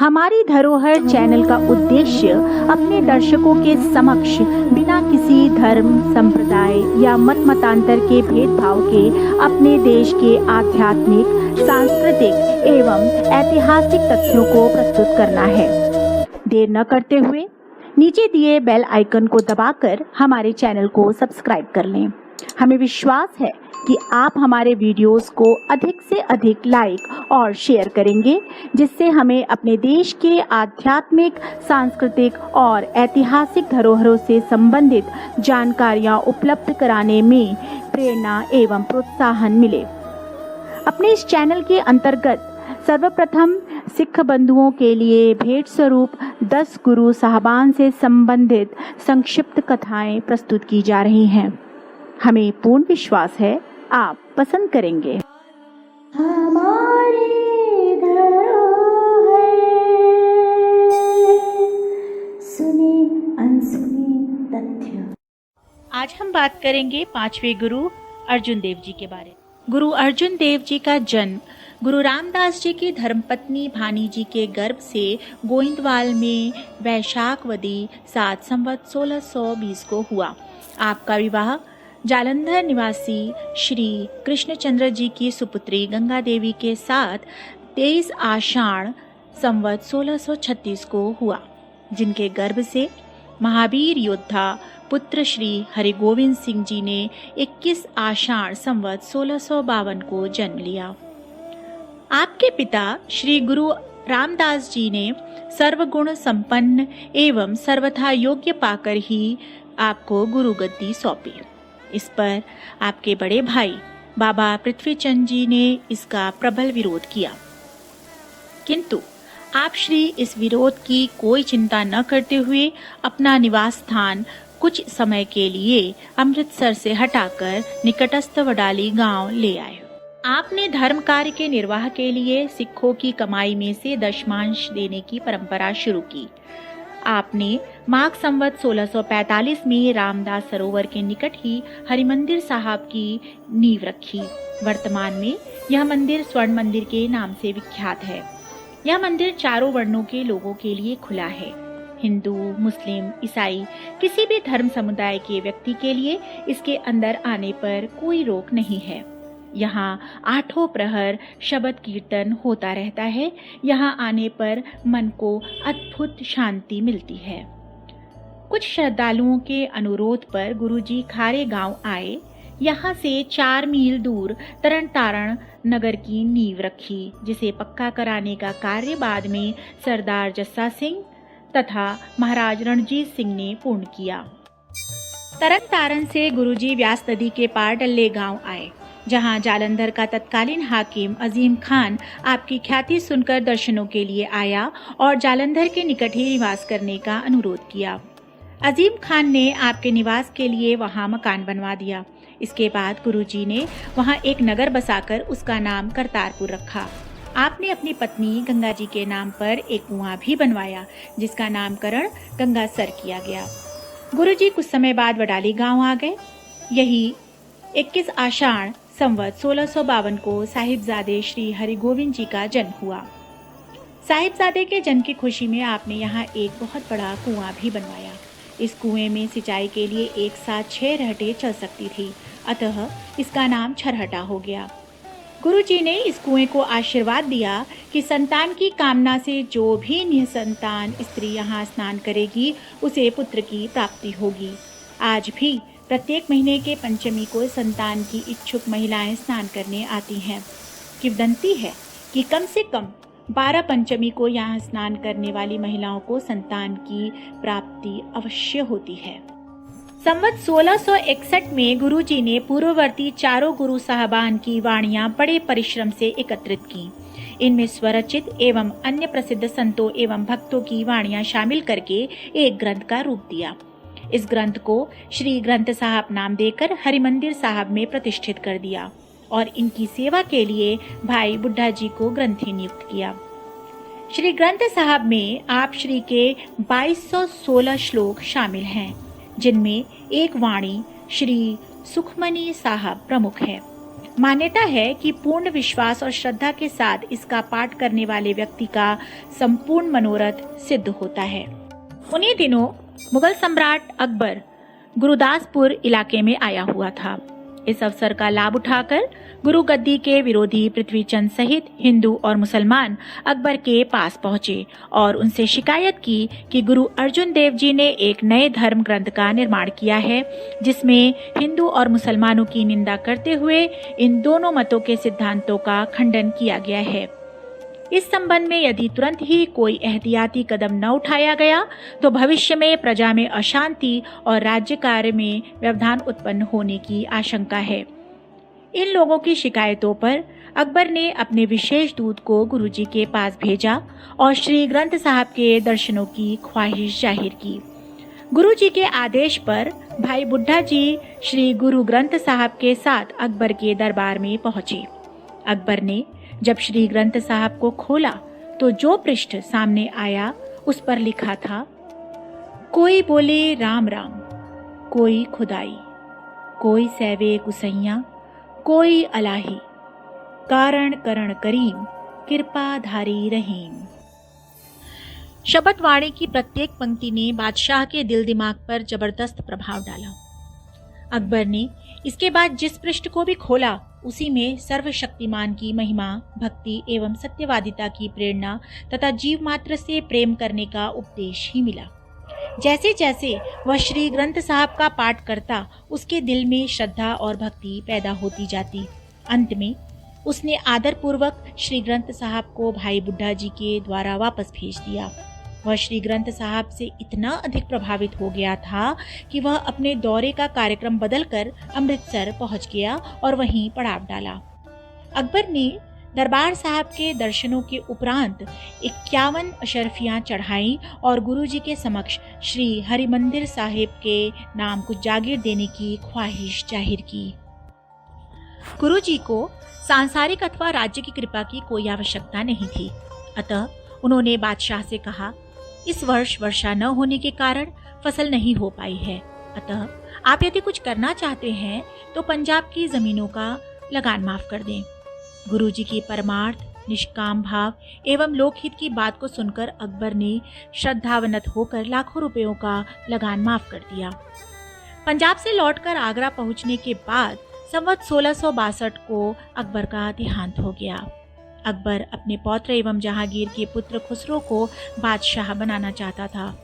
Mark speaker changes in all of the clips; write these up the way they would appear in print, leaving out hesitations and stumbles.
Speaker 1: हमारी धरोहर चैनल का उद्देश्य अपने दर्शकों के समक्ष बिना किसी धर्म, संप्रदाय या मतांतर के भेदभाव के अपने देश के आध्यात्मिक, सांस्कृतिक एवं ऐतिहासिक तथ्यों को प्रस्तुत करना है। देर न करते हुए नीचे दिए बेल आइकन को दबाकर हमारे चैनल को सब्सक्राइब कर लें। हमें विश्वास है कि आप हमारे वीडियोस को अधिक से अधिक लाइक और शेयर करेंगे, जिससे हमें अपने देश के आध्यात्मिक, सांस्कृतिक और ऐतिहासिक धरोहरों से संबंधित जानकारियां उपलब्ध कराने में प्रेरणा एवं प्रोत्साहन मिले। अपने इस चैनल के अंतर्गत सर्वप्रथम सिख बंधुओं के लिए भेंट स्वरूप 10 गुरु साहबान से संबंधित संक्षिप्त कथाएं प्रस्तुत की जा रही हैं। हमें पूर्ण विश्वास है आप पसंद करेंगे। हमारी धरोहर सुने अनसुने तथ्य। आज हम बात करेंगे 5वें गुरु अर्जुन देव जी के बारे में। गुरु अर्जुन देव जी का जन्म गुरु रामदास जी की धर्मपत्नी भानी जी के गर्भ से गोइंदवाल में वैशाखवदी 7 संवत 1620 को हुआ। आपका विवाह जालंधर निवासी श्री कृष्णचंद्र जी की सुपुत्री गंगा देवी के साथ 23 आषाढ़ संवत 1636 को हुआ, जिनके गर्भ से महावीर योद्धा पुत्र श्री हरिगोविंद सिंह जी ने 21 आषाढ़ संवत 1652 को जन्म लिया। आपके पिता श्री गुरु रामदास जी ने सर्वगुण संपन्न एवं सर्वथा योग्य पाकर ही आपको गुरु गद्दी सौंपी। इस पर आपके बड़े भाई बाबा पृथ्वीचंद जी ने इसका प्रबल विरोध किया, किंतु आप श्री इस विरोध की कोई चिंता न करते हुए अपना निवास स्थान कुछ समय के लिए अमृतसर से हटाकर निकटस्थ वडाली गांव ले आए। आपने धर्म कार्य के निर्वाह के लिए सिखों की कमाई में से दशमांश देने की परंपरा शुरू की। आपने माघ संवत 1645 में रामदास सरोवर के निकट ही हरिमंदिर साहब की नींव रखी। वर्तमान में यह मंदिर स्वर्ण मंदिर के नाम से विख्यात है। यह मंदिर चारों वर्णों के लोगों के लिए खुला है। हिंदू, मुस्लिम, ईसाई किसी भी धर्म समुदाय के व्यक्ति के लिए इसके अंदर आने पर कोई रोक नहीं है। यहाँ 8 प्रहर शब्द कीर्तन होता रहता है। यहाँ आने पर मन को अद्भुत शांति मिलती है। कुछ श्रद्धालुओं के अनुरोध पर गुरुजी खारे गांव आए। यहाँ से 4 मील दूर तरन तारण नगर की नींव रखी, जिसे पक्का कराने का कार्य बाद में सरदार जस्सा सिंह तथा महाराज रणजीत सिंह ने पूर्ण किया। तरन तारण से गुरुजी व्यास नदी के पार डल्ले गांव आए, जहां जालंधर का तत्कालीन हाकिम अजीम खान आपकी ख्याति सुनकर दर्शनों के लिए आया और जालंधर के निकट ही निवास करने का अनुरोध किया। अजीम खान ने आपके निवास के लिए वहां मकान बनवा दिया। इसके बाद गुरुजी ने वहां एक नगर बसाकर उसका नाम करतारपुर रखा। आपने अपनी पत्नी गंगा जी के नाम पर एक कुआं भी बनवाया, जिसका नामकरण गंगासर किया गया। गुरुजी कुछ समय बाद वडाली गांव आ गए। यही 21 आषाढ़ संवत 1652 को साहिबजादे श्री हरिगोविंद जी का जन्म हुआ। साहिबजादे के जन्म की खुशी में आपने यहाँ एक बहुत बड़ा कुआं भी बनवाया। इस कुएं में सिंचाई के लिए एक साथ 6 रहटे चल सकती थी, अतः इसका नाम छरहटा हो गया। गुरुजी ने इस कुएं को आशीर्वाद दिया कि संतान की कामना से जो भी निसंतान स्त्री यहाँ स्नान करेगी उसे पुत्र की प्राप्ति होगी। आज भी प्रत्येक महीने के पंचमी को संतान की इच्छुक महिलाएं स्नान करने आती हैं। किंवदंती है कि कम से कम 12 पंचमी को यहाँ स्नान करने वाली महिलाओं को संतान की प्राप्ति अवश्य होती है। संवत 1661 में गुरुजी ने पूर्ववर्ती चारों गुरु साहबान की वाणियां बड़े परिश्रम से एकत्रित की। इनमें स्वरचित एवं अन्य प्रसिद्ध संतों एवं भक्तों की वाणियां शामिल करके एक ग्रंथ का रूप दिया। इस ग्रंथ को श्री ग्रंथ साहब नाम देकर हरिमंदिर साहब में प्रतिष्ठित कर दिया और इनकी सेवा के लिए भाई बुड्ढा जी को ग्रंथी नियुक्त किया। श्री ग्रंथ साहब में आप श्री के 2216 श्लोक शामिल हैं, जिनमें एक वाणी श्री सुखमनी साहब प्रमुख है। मान्यता है कि पूर्ण विश्वास और श्रद्धा के साथ इसका पाठ करने वाले व्यक्ति का संपूर्ण मनोरथ सिद्ध होता है। उन्हीं दिनों मुगल सम्राट अकबर गुरुदासपुर इलाके में आया हुआ था। इस अवसर का लाभ उठाकर गुरु गद्दी के विरोधी पृथ्वीचंद सहित हिंदू और मुसलमान अकबर के पास पहुंचे और उनसे शिकायत की कि गुरु अर्जुन देव जी ने एक नए धर्म ग्रंथ का निर्माण किया है, जिसमें हिंदू और मुसलमानों की निंदा करते हुए इन दोनों मतों के सिद्धांतों का खंडन किया गया है। इस संबंध में यदि तुरंत ही कोई एहतियाती कदम न उठाया गया तो भविष्य में प्रजा में अशांति और राज्य कार्य में व्यवधान उत्पन्न होने की आशंका है। इन लोगों की शिकायतों पर अकबर ने अपने विशेष दूत को गुरुजी के पास भेजा और श्री ग्रंथ साहब के दर्शनों की ख्वाहिश जाहिर की। गुरुजी के आदेश पर भाई बुड्ढा जी श्री गुरु ग्रंथ साहब के साथ अकबर के दरबार में पहुंचे। अकबर ने जब श्री ग्रंथ साहब को खोला तो जो पृष्ठ सामने आया उस पर लिखा था, कोई बोले राम राम, कोई खुदाई, कोई सैवे कुसैया, कोई अलाही, कारण करण करीम, कृपा धारी रहीम। शब्द वाणी की प्रत्येक पंक्ति ने बादशाह के दिल दिमाग पर जबरदस्त प्रभाव डाला। अकबर ने इसके बाद जिस पृष्ठ को भी खोला उसी में सर्वशक्तिमान की महिमा, भक्ति एवं सत्यवादिता की प्रेरणा तथा जीव मात्र से प्रेम करने का उपदेश ही मिला। जैसे जैसे वह श्री ग्रंथ साहब का पाठ करता उसके दिल में श्रद्धा और भक्ति पैदा होती जाती। अंत में उसने आदर पूर्वक श्री ग्रंथ साहब को भाई बुड्ढा जी के द्वारा वापस भेज दिया। वह श्री ग्रंथ साहब से इतना अधिक प्रभावित हो गया था कि वह अपने दौरे का कार्यक्रम बदलकर अमृतसर पहुंच गया और वहीं पड़ाव डाला। अकबर ने दरबार साहब के दर्शनों के उपरांत 51 अशरफियां चढ़ाई और गुरुजी के समक्ष श्री हरिमंदिर साहिब के नाम कुछ जागीर देने की ख्वाहिश जाहिर की। गुरुजी को सांसारिक अथवा राज्य की कृपा की कोई आवश्यकता नहीं थी, अतः उन्होंने बादशाह से कहा, इस वर्ष वर्षा न होने के कारण फसल नहीं हो पाई है, अतः आप यदि कुछ करना चाहते हैं तो पंजाब की जमीनों का लगान माफ कर दें। गुरुजी की परमार्थ, निष्काम भाव एवं लोकहित की बात को सुनकर अकबर ने श्रद्धावनत होकर लाखों रुपयों का लगान माफ कर दिया। पंजाब से लौटकर आगरा पहुंचने के बाद संवत 1662 को अकबर का देहांत हो गया। अकबर अपने पौत्र एवं जहांगीर के पुत्र खुसरो को बादशाह बनाना चाहता था,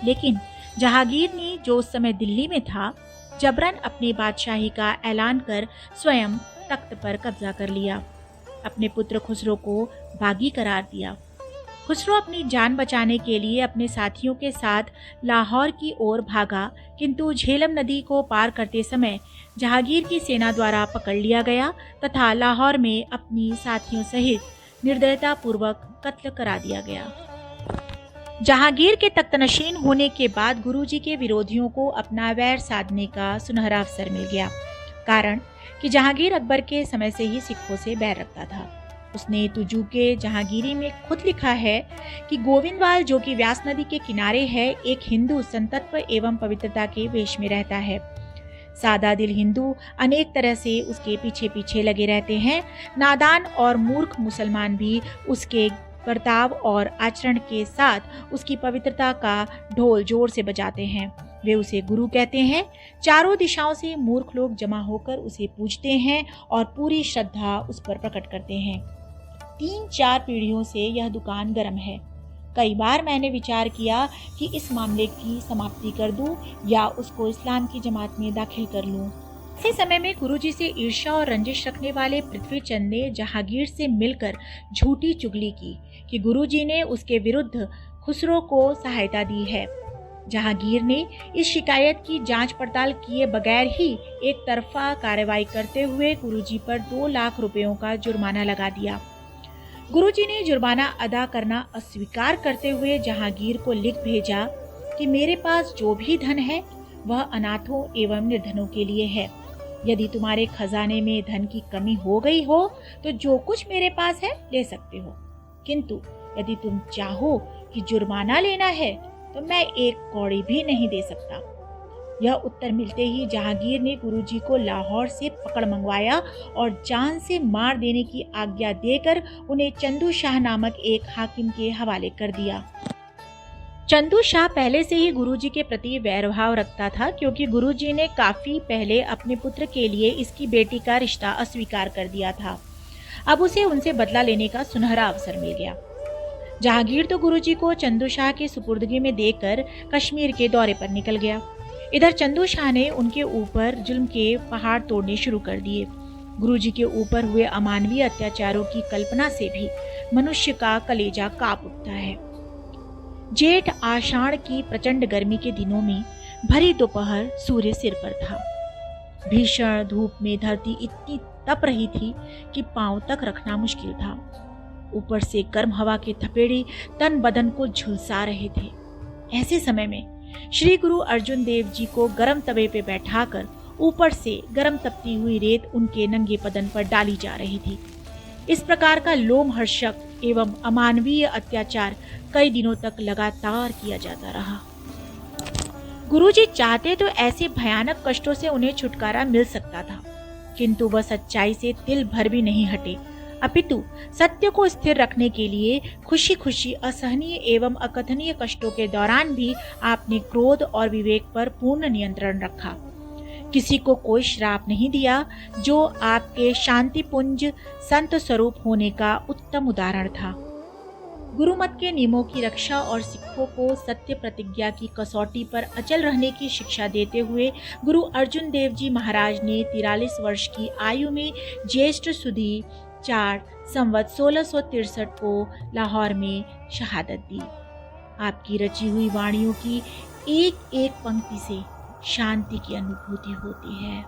Speaker 1: लेकिन जहांगीर ने जो उस समय दिल्ली में था जबरन अपनी बादशाही का ऐलान कर स्वयं तख्त पर कब्जा कर लिया। अपने पुत्र खुसरो को बागी करार दिया। खुसरो अपनी जान बचाने के लिए अपने साथियों के साथ लाहौर की ओर भागा, किंतु झेलम नदी को पार करते समय जहांगीर की सेना द्वारा पकड़ लिया गया तथा लाहौर में अपनी साथियों सहित निर्दयता पूर्वक कत्ल करा दिया गया। जहांगीर के तख्तनशीन होने के बाद गुरुजी के विरोधियों को अपना वैर साधने का सुनहरा अवसर मिल गया। कारण कि जहांगीर अकबर के समय से ही सिखों से बैर रखता था। उसने तुजू के जहांगीरी में खुद लिखा है कि गोविंदवाल, जो कि व्यास नदी के किनारे है, एक हिंदू संतत्व एवं पवित्रता के वेश में रहता है। सादा दिल हिंदू अनेक तरह से उसके पीछे पीछे लगे रहते हैं। नादान और मूर्ख मुसलमान भी उसके बर्ताव और आचरण के साथ उसकी पवित्रता का ढोल जोर से बजाते हैं। वे उसे गुरु कहते हैं। चारों दिशाओं से मूर्ख लोग जमा होकर उसे पूजते हैं और पूरी श्रद्धा उस पर प्रकट करते हैं। 3-4 पीढ़ियों से यह दुकान गर्म है। कई बार मैंने विचार किया कि इस मामले की समाप्ति कर दूं या उसको इस्लाम की जमात में दाखिल कर लूं। इसी समय में गुरुजी से ईर्ष्या और रंजिश रखने वाले पृथ्वीचंद ने जहांगीर से मिलकर झूठी चुगली की कि गुरुजी ने उसके विरुद्ध खुसरो को सहायता दी है। जहांगीर ने इस शिकायत की जांच पड़ताल किए बगैर ही एक तरफा कार्रवाई करते हुए गुरुजी पर 2 लाख रुपयों का जुर्माना लगा दिया। गुरुजी ने जुर्माना अदा करना अस्वीकार करते हुए जहांगीर को लिख भेजा कि मेरे पास जो भी धन है वह अनाथों एवं निर्धनों के लिए है। यदि तुम्हारे खजाने में धन की कमी हो गई हो तो जो कुछ मेरे पास है ले सकते हो, किंतु यदि तुम चाहो कि जुर्माना लेना है तो मैं 1 कौड़ी भी नहीं दे सकता। यह उत्तर मिलते ही जहांगीर ने गुरुजी को लाहौर से पकड़ मंगवाया और जान से मार देने की आज्ञा देकर उन्हें चंदू शाह नामक एक हाकिम के हवाले कर दिया। चंदू शाह पहले से ही गुरुजी के प्रति वैरभाव रखता था, क्योंकि गुरुजी ने काफी पहले अपने पुत्र के लिए इसकी बेटी का रिश्ता अस्वीकार कर दिया था। अब उसे उनसे बदला लेने का सुनहरा अवसर मिल गया। जहांगीर तो गुरुजी को चंदू शाह के सुपुर्दगी में देकर कश्मीर के दौरे पर निकल गया। इधर चंदू शाह ने उनके ऊपर जुल्म के पहाड़ तोड़ने शुरू कर दिए। गुरुजी के ऊपर हुए अमानवीय अत्याचारों की कल्पना से भी मनुष्य का कलेजा कांप उठता है। जेठ आषाढ़ की प्रचंड गर्मी के दिनों में भरी दोपहर सूर्य सिर पर था। भीषण धूप में धरती इतनी तप रही थी कि पांव तक रखना मुश्किल था। ऊपर से गर्म हवा के थपेड़े तन बदन को झुलसा रहे थे। ऐसे समय में श्री गुरु अर्जुन देव जी को गर्म तवे पे बैठाकर ऊपर से गर्म तपती हुई रेत उनके नंगे बदन पर डाली जा रही थी। इस प्रकार का लोमहर्षक एवं अमानवीय अत्याचार कई दिनों तक लगातार किया जाता रहा। गुरुजी चाहते तो ऐसे भयानक कष्टों से उन्हें छुटकारा मिल सकता था, किंतु वह सच्चाई से तिल भर भी नहीं हटे, अपितु सत्य को स्थिर रखने के लिए खुशी खुशी असहनीय एवं अकथनीय कष्टों के दौरान भी आपने क्रोध और विवेक पर पूर्ण नियंत्रण रखा। किसी को कोई श्राप नहीं दिया, जो आपके शांतिपुंज संत स्वरूप होने का उत्तम उदाहरण था। गुरुमत के नियमों की रक्षा और सिखों को सत्य प्रतिज्ञा की कसौटी पर अचल रहने की शिक्षा देते हुए गुरु अर्जुन देव जी महाराज ने 43 वर्ष की आयु में ज्येष्ठ सुदी 4 संवत 1663 को लाहौर में शहादत दी। आपकी रची हुई वाणियों की एक एक पंक्ति से शांति की अनुभूति होती है।